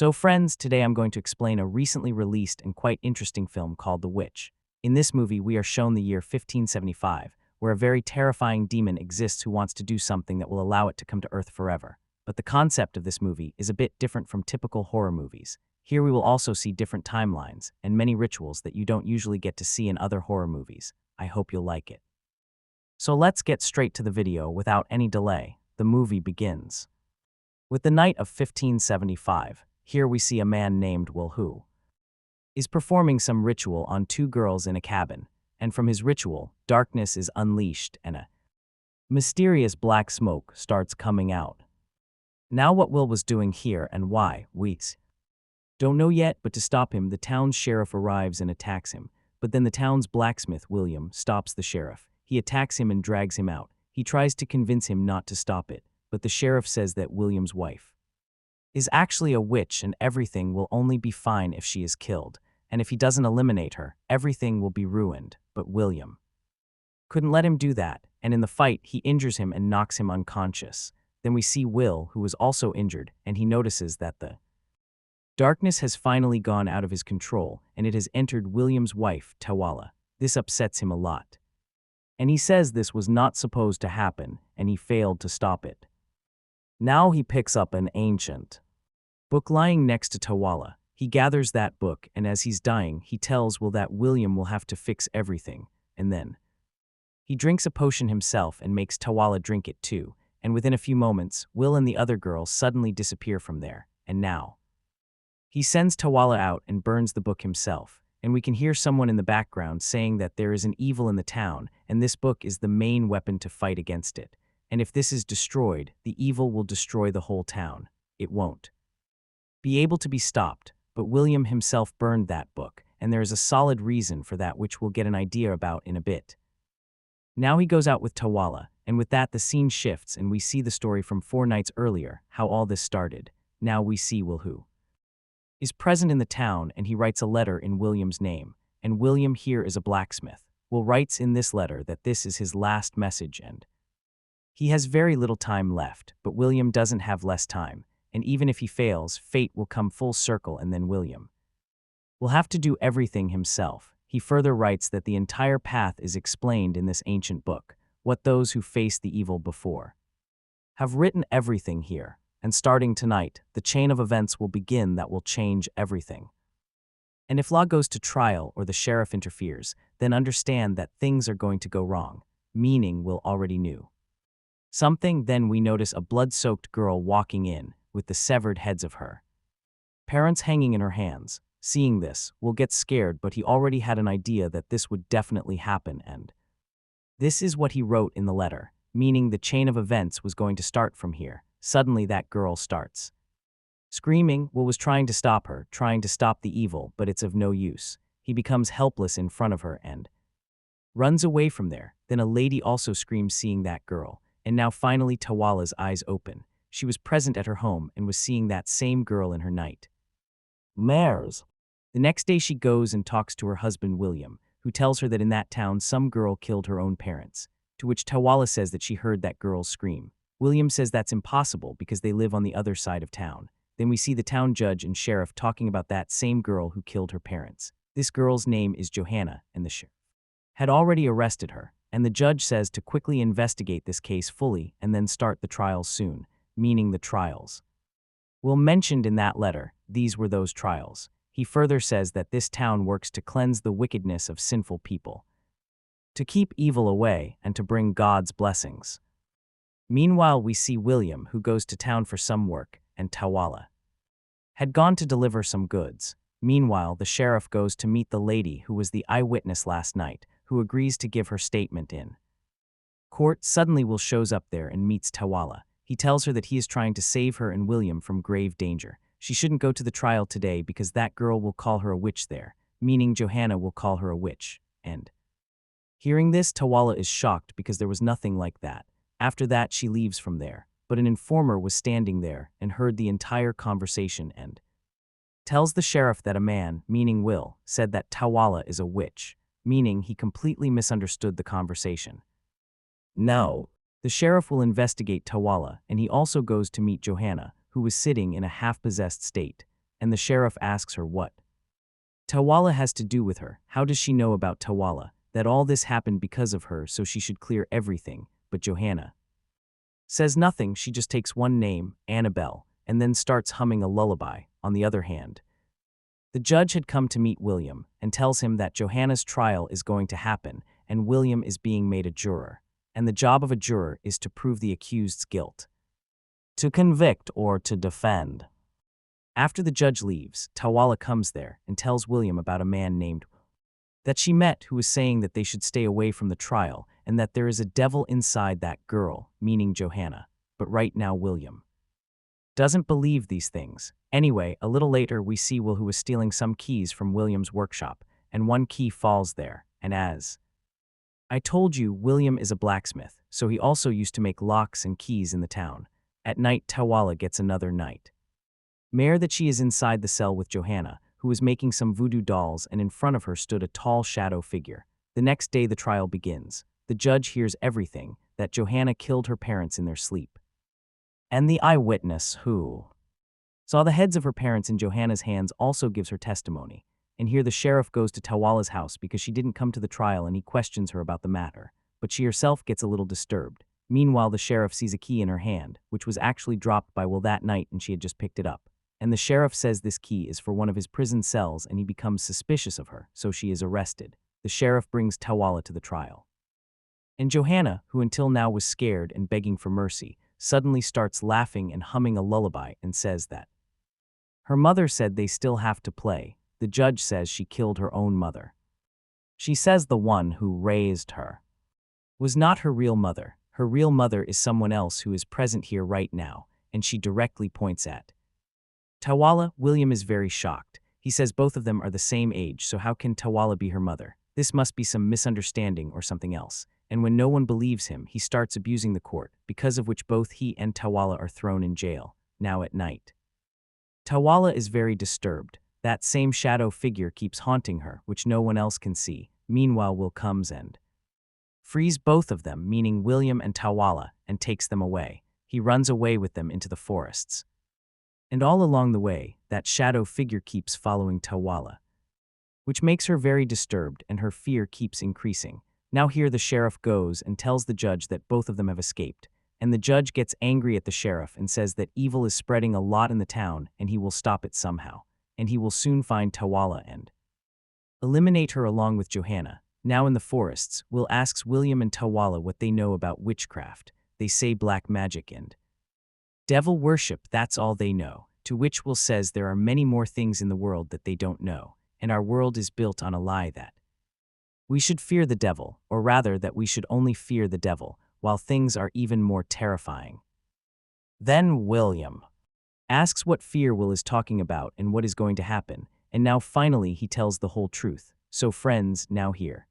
So friends, today I'm going to explain a recently released and quite interesting film called The Witch. In this movie, we are shown the year 1575, where a very terrifying demon exists who wants to do something that will allow it to come to Earth forever. But the concept of this movie is a bit different from typical horror movies. Here we will also see different timelines and many rituals that you don't usually get to see in other horror movies. I hope you'll like it. So let's get straight to the video without any delay. The movie begins with the night of 1575. Here we see a man named Will who is performing some ritual on two girls in a cabin, and from his ritual, darkness is unleashed and a mysterious black smoke starts coming out. Now what Will was doing here and why, we don't know yet, but to stop him, the town's sheriff arrives and attacks him. But then the town's blacksmith, William, stops the sheriff. He attacks him and drags him out. He tries to convince him not to stop it, but the sheriff says that William's wife is actually a witch and everything will only be fine if she is killed, and if he doesn't eliminate her, everything will be ruined. But William couldn't let him do that, and in the fight, he injures him and knocks him unconscious. Then we see Will, who was also injured, and he notices that the darkness has finally gone out of his control, and it has entered William's wife, Tawala. This upsets him a lot. And he says this was not supposed to happen, and he failed to stop it. Now he picks up an ancient book lying next to Tawala. He gathers that book, and as he's dying, he tells Will that William will have to fix everything, and then he drinks a potion himself and makes Tawala drink it too, and within a few moments, Will and the other girl suddenly disappear from there, and now he sends Tawala out and burns the book himself, and we can hear someone in the background saying that there is an evil in the town, and this book is the main weapon to fight against it. And if this is destroyed, the evil will destroy the whole town. It won't be able to be stopped, but William himself burned that book, and there is a solid reason for that which we'll get an idea about in a bit. Now he goes out with Tawala, and with that the scene shifts and we see the story from 4 nights earlier, how all this started. Now we see Will who is present in the town, and he writes a letter in William's name, and William here is a blacksmith. Will writes in this letter that this is his last message and he has very little time left, but William doesn't have less time, and even if he fails, fate will come full circle and then William will have to do everything himself. He further writes that the entire path is explained in this ancient book, what those who faced the evil before have written everything here, and starting tonight, the chain of events will begin that will change everything. And if law goes to trial or the sheriff interferes, then understand that things are going to go wrong, meaning Will already knew something. Then we notice a blood-soaked girl walking in with the severed heads of her parents hanging in her hands. Seeing this, Will gets scared, but he already had an idea that this would definitely happen, and this is what he wrote in the letter, meaning the chain of events was going to start from here. Suddenly that girl starts screaming. Will was trying to stop her, trying to stop the evil, but it's of no use. He becomes helpless in front of her and runs away from there. Then a lady also screams seeing that girl. And now finally Tawala's eyes open. She was present at her home and was seeing that same girl in her nightmares. The next day she goes and talks to her husband William, who tells her that in that town some girl killed her own parents, to which Tawala says that she heard that girl's scream. William says that's impossible because they live on the other side of town. Then we see the town judge and sheriff talking about that same girl who killed her parents. This girl's name is Johanna, and the sheriff had already arrested her. And the judge says to quickly investigate this case fully and then start the trials soon, meaning the trials Will mentioned in that letter. These were those trials. He further says that this town works to cleanse the wickedness of sinful people, to keep evil away and to bring God's blessings. Meanwhile, we see William, who goes to town for some work, and Tawala had gone to deliver some goods. Meanwhile, the sheriff goes to meet the lady who was the eyewitness last night, who agrees to give her statement in court. Suddenly Will shows up there and meets Tawala. He tells her that he is trying to save her and William from grave danger. She shouldn't go to the trial today because that girl will call her a witch there, meaning Johanna will call her a witch. And hearing this, Tawala is shocked because there was nothing like that. After that, she leaves from there, but an informer was standing there and heard the entire conversation and tells the sheriff that a man, meaning Will, said that Tawala is a witch, meaning he completely misunderstood the conversation. Now, the sheriff will investigate Tawala, and he also goes to meet Johanna, who was sitting in a half-possessed state. and the sheriff asks her what Tawala has to do with her. How does she know about Tawala? That all this happened because of her, so she should clear everything. But Johanna says nothing. She just takes one name, Annabelle, and then starts humming a lullaby. On the other hand, the judge had come to meet William and tells him that Johanna's trial is going to happen and William is being made a juror. And the job of a juror is to prove the accused's guilt, to convict or to defend. After the judge leaves, Tawala comes there and tells William about a man named that she met who was saying that they should stay away from the trial and that there is a devil inside that girl, meaning Johanna. But right now William doesn't believe these things. Anyway, a little later we see Will, who was stealing some keys from William's workshop, and one key falls there, and as I told you, William is a blacksmith, so he also used to make locks and keys in the town. At night, Tawala gets another nightmare that she is inside the cell with Johanna, who was making some voodoo dolls, and in front of her stood a tall shadow figure. The next day the trial begins. The judge hears everything, that Johanna killed her parents in their sleep. And the eyewitness who saw the heads of her parents in Johanna's hands also gives her testimony. And here the sheriff goes to Tawala's house because she didn't come to the trial and he questions her about the matter. But she herself gets a little disturbed. Meanwhile, the sheriff sees a key in her hand, which was actually dropped by Will that night and she had just picked it up. And the sheriff says this key is for one of his prison cells and he becomes suspicious of her, so she is arrested. The sheriff brings Tawala to the trial. And Johanna, who until now was scared and begging for mercy, suddenly starts laughing and humming a lullaby and says that her mother said they still have to play. The judge says she killed her own mother. She says the one who raised her was not her real mother. Her real mother is someone else who is present here right now, and she directly points at Tawala. William is very shocked. He says both of them are the same age, so how can Tawala be her mother? This must be some misunderstanding or something else. And when no one believes him, he starts abusing the court, because of which both he and Tawala are thrown in jail. Now at night, Tawala is very disturbed. That same shadow figure keeps haunting her, which no one else can see. Meanwhile, Will comes and frees both of them, meaning William and Tawala, and takes them away. He runs away with them into the forests. And all along the way, that shadow figure keeps following Tawala, which makes her very disturbed and her fear keeps increasing. Now here the sheriff goes and tells the judge that both of them have escaped, and the judge gets angry at the sheriff and says that evil is spreading a lot in the town and he will stop it somehow, and he will soon find Tawala and eliminate her along with Johanna. Now in the forests, Will asks William and Tawala what they know about witchcraft. They say black magic and devil worship, that's all they know. To which Will says there are many more things in the world that they don't know, and our world is built on a lie that we should fear the devil, or rather that we should only fear the devil, while things are even more terrifying. Then William asks what fear Will is talking about and what is going to happen, and now finally he tells the whole truth. So friends, now here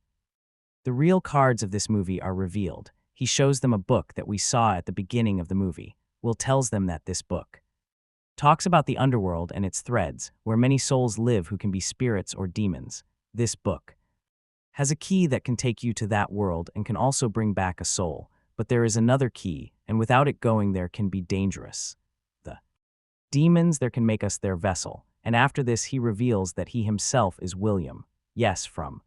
the real cards of this movie are revealed. He shows them a book that we saw at the beginning of the movie. Will tells them that this book talks about the underworld and its threads, where many souls live who can be spirits or demons. This book has a key that can take you to that world and can also bring back a soul, but there is another key, and without it going there can be dangerous. The demons there can make us their vessel, and after this he reveals that he himself is William, yes, from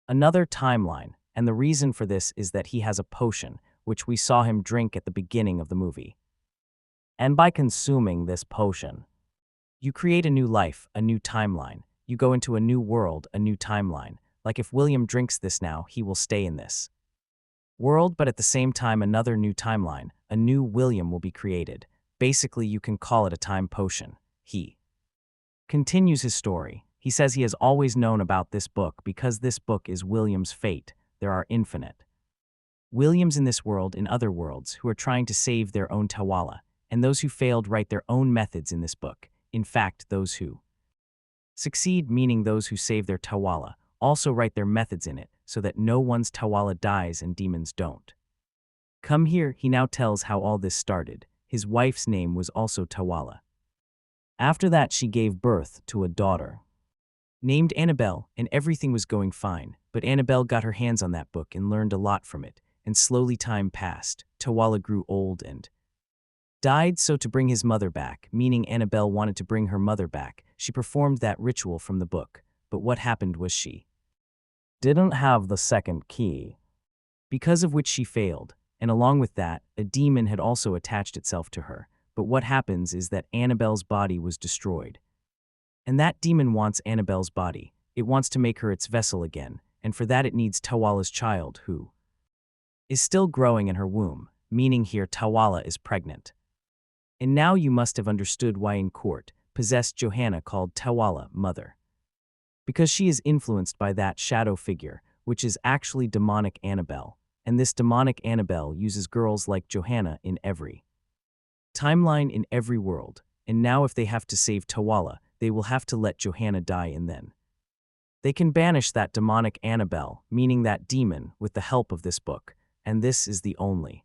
another timeline, and the reason for this is that he has a potion, which we saw him drink at the beginning of the movie. And by consuming this potion, you create a new life, a new timeline. You go into a new world, a new timeline. Like if William drinks this now, he will stay in this world, but at the same time another new timeline, a new William will be created. Basically, you can call it a time potion. He continues his story. He says he has always known about this book because this book is William's fate. There are infinite Williams in this world, in other worlds, who are trying to save their own Tawala, and those who failed write their own methods in this book. In fact, those who succeed, meaning those who save their Tawala, also write their methods in it so that no one's Tawala dies and demons don't. Come here, he now tells how all this started. His wife's name was also Tawala. After that, she gave birth to a daughter named Annabelle, and everything was going fine, but Annabelle got her hands on that book and learned a lot from it, and slowly time passed. Tawala grew old and Died so to bring his mother back, meaning Annabelle wanted to bring her mother back. She performed that ritual from the book, but what happened was she didn't have the second key, because of which she failed, and along with that, a demon had also attached itself to her. But what happens is that Annabelle's body was destroyed. And that demon wants Annabelle's body. It wants to make her its vessel again, and for that it needs Tawala's child, who is still growing in her womb, meaning here Tawala is pregnant. And now you must have understood why in court, possessed Johanna called Tawala mother. Because she is influenced by that shadow figure, which is actually demonic Annabelle, and this demonic Annabelle uses girls like Johanna in every timeline in every world, and now if they have to save Tawala, they will have to let Johanna die and then they can banish that demonic Annabelle, meaning that demon, with the help of this book, and this is the only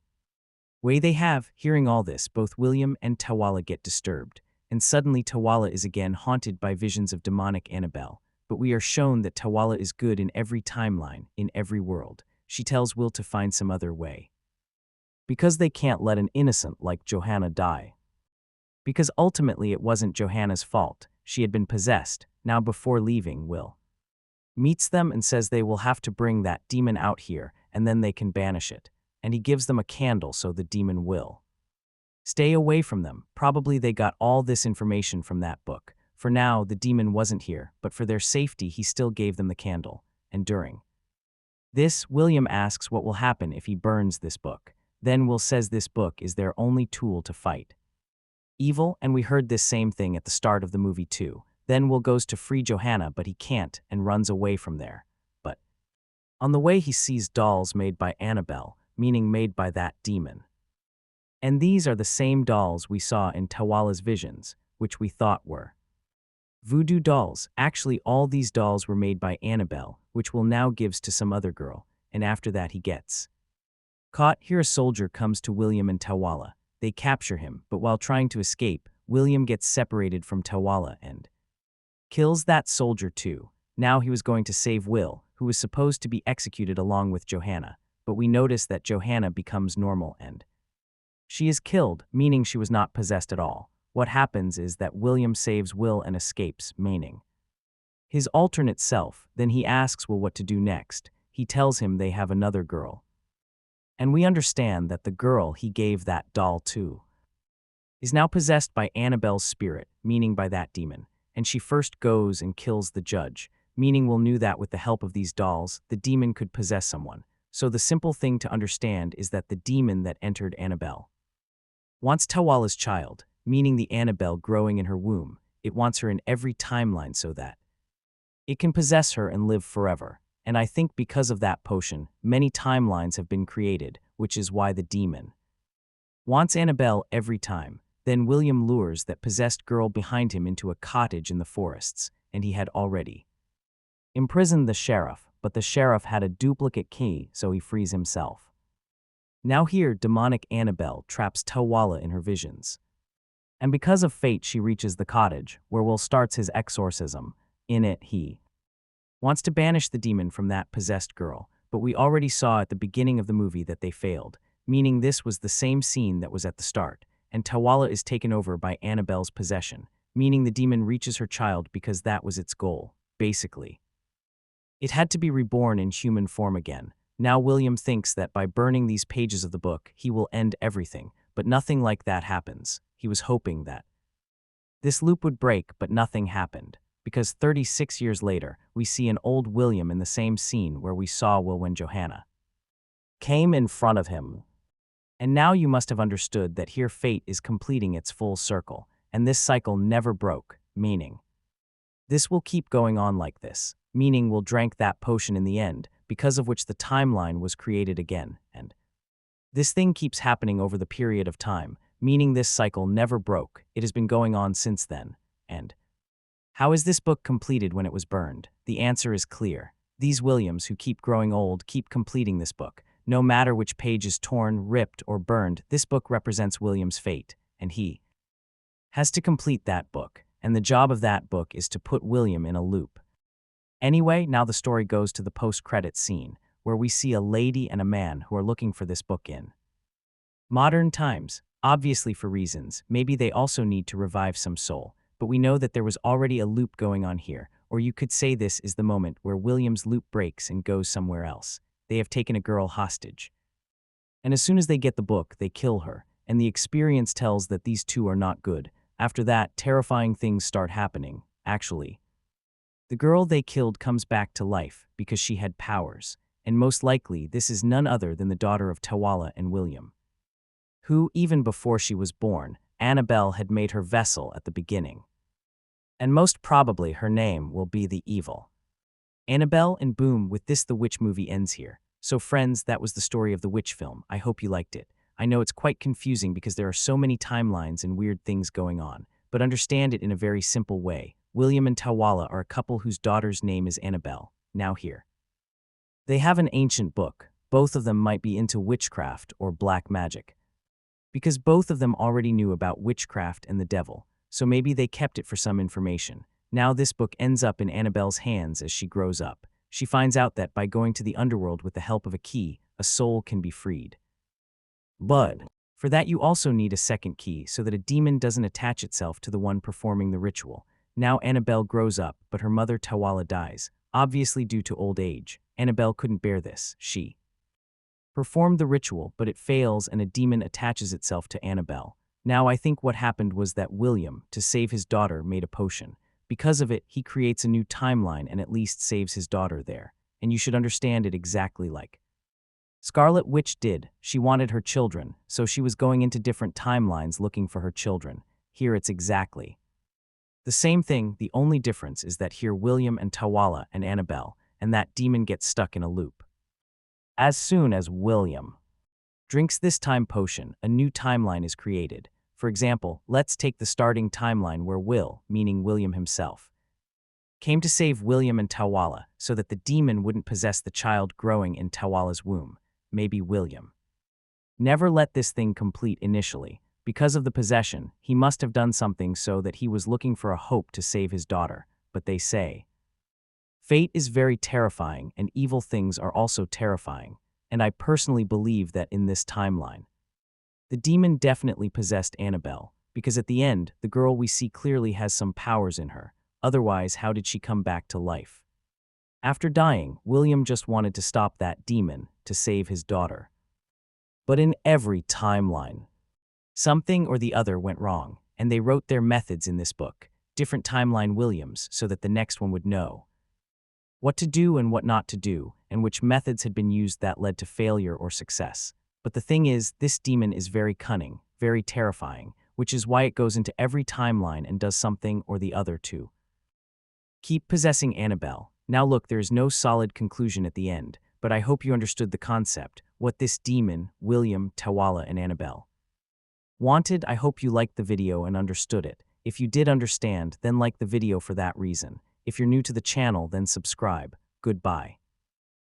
way they have. Hearing all this, both William and Tawala get disturbed, and suddenly Tawala is again haunted by visions of demonic Annabelle, but we are shown that Tawala is good in every timeline, in every world. She tells Will to find some other way, because they can't let an innocent like Johanna die. Because ultimately it wasn't Johanna's fault, she had been possessed. Now before leaving, Will meets them and says they will have to bring that demon out here and then they can banish it, and he gives them a candle so the demon will stay away from them. Probably they got all this information from that book. For now, the demon wasn't here, but for their safety he still gave them the candle, and during this, William asks what will happen if he burns this book. Then Will says this book is their only tool to fight evil, and we heard this same thing at the start of the movie too. Then Will goes to free Johanna, but he can't and runs away from there. But on the way he sees dolls made by Annabelle, meaning made by that demon. And these are the same dolls we saw in Tawala's visions, which we thought were voodoo dolls. Actually, all these dolls were made by Annabelle, which Will now gives to some other girl, and after that he gets caught. Here a soldier comes to William and Tawala. They capture him, but while trying to escape, William gets separated from Tawala and kills that soldier too. Now he was going to save Will, who was supposed to be executed along with Johanna, but we notice that Johanna becomes normal and she is killed, meaning she was not possessed at all. What happens is that William saves Will and escapes, meaning his alternate self. Then he asks Will what to do next. He tells him they have another girl. And we understand that the girl he gave that doll to is now possessed by Annabelle's spirit, meaning by that demon. And she first goes and kills the judge, meaning Will knew that with the help of these dolls, the demon could possess someone. So the simple thing to understand is that the demon that entered Annabelle wants Tawala's child, meaning the Annabelle growing in her womb. It wants her in every timeline so that it can possess her and live forever. And I think because of that potion, many timelines have been created, which is why the demon wants Annabelle every time. Then William lures that possessed girl behind him into a cottage in the forests, and he had already imprisoned the sheriff, but the sheriff had a duplicate key, so he frees himself. Now here, demonic Annabelle traps Tawala in her visions. And because of fate, she reaches the cottage, where Will starts his exorcism. In it, he wants to banish the demon from that possessed girl, but we already saw at the beginning of the movie that they failed, meaning this was the same scene that was at the start, and Tawala is taken over by Annabelle's possession, meaning the demon reaches her child because that was its goal, basically. It had to be reborn in human form again. Now William thinks that by burning these pages of the book, he will end everything, but nothing like that happens. He was hoping that this loop would break, but nothing happened. Because 36 years later, we see an old William in the same scene where we saw Will when Johanna came in front of him. And now you must have understood that here fate is completing its full circle, and this cycle never broke, meaning this will keep going on like this, meaning Will drank that potion in the end, because of which the timeline was created again, and this thing keeps happening over the period of time, meaning this cycle never broke. It has been going on since then, and how is this book completed when it was burned? The answer is clear. These Williams who keep growing old keep completing this book. No matter which page is torn, ripped, or burned, this book represents William's fate, and he has to complete that book, and the job of that book is to put William in a loop. Anyway, now the story goes to the post-credits scene, where we see a lady and a man who are looking for this book in modern times. Obviously for reasons, maybe they also need to revive some soul, but we know that there was already a loop going on here, or you could say this is the moment where William's loop breaks and goes somewhere else. They have taken a girl hostage. And as soon as they get the book, they kill her, and the experience tells that these two are not good. After that, terrifying things start happening, actually. The girl they killed comes back to life because she had powers, and most likely this is none other than the daughter of Tawala and William, who, even before she was born, Annabelle had made her vessel at the beginning. And most probably her name will be the Evil. Annabelle, and boom, with this the Witch movie ends here. So friends, that was the story of the Witch film. I hope you liked it. I know it's quite confusing because there are so many timelines and weird things going on, but understand it in a very simple way. William and Tawala are a couple whose daughter's name is Annabelle. Now here. They have an ancient book. Both of them might be into witchcraft or black magic, because both of them already knew about witchcraft and the devil, so maybe they kept it for some information. Now this book ends up in Annabelle's hands as she grows up. She finds out that by going to the underworld with the help of a key, a soul can be freed. But for that you also need a second key so that a demon doesn't attach itself to the one performing the ritual. Now Annabelle grows up, but her mother Tawala dies, obviously due to old age. Annabelle couldn't bear this. She performed the ritual, but it fails and a demon attaches itself to Annabelle. Now I think what happened was that William, to save his daughter, made a potion. Because of it, he creates a new timeline and at least saves his daughter there. And you should understand it exactly like Scarlet Witch did. She wanted her children, so she was going into different timelines looking for her children. Here it's exactly the same thing. The only difference is that here William and Tawala and Annabelle, and that demon gets stuck in a loop. As soon as William drinks this time potion, a new timeline is created. For example, let's take the starting timeline where Will, meaning William himself, came to save William and Tawala so that the demon wouldn't possess the child growing in Tawala's womb. Maybe William never let this thing complete initially. Because of the possession, he must have done something so that he was looking for a hope to save his daughter. But they say fate is very terrifying and evil things are also terrifying. And I personally believe that in this timeline, the demon definitely possessed Annabelle, because at the end, the girl we see clearly has some powers in her. Otherwise, how did she come back to life? After dying, William just wanted to stop that demon to save his daughter. But in every timeline, something or the other went wrong, and they wrote their methods in this book, different timeline Williams, so that the next one would know what to do and what not to do, and which methods had been used that led to failure or success. But the thing is, this demon is very cunning, very terrifying, which is why it goes into every timeline and does something or the other to keep possessing Annabelle. Now look, there is no solid conclusion at the end, but I hope you understood the concept, what this demon, William, Tawala, and Annabelle wanted. I hope you liked the video and understood it. If you did understand, then like the video for that reason. If you're new to the channel, then subscribe. Goodbye.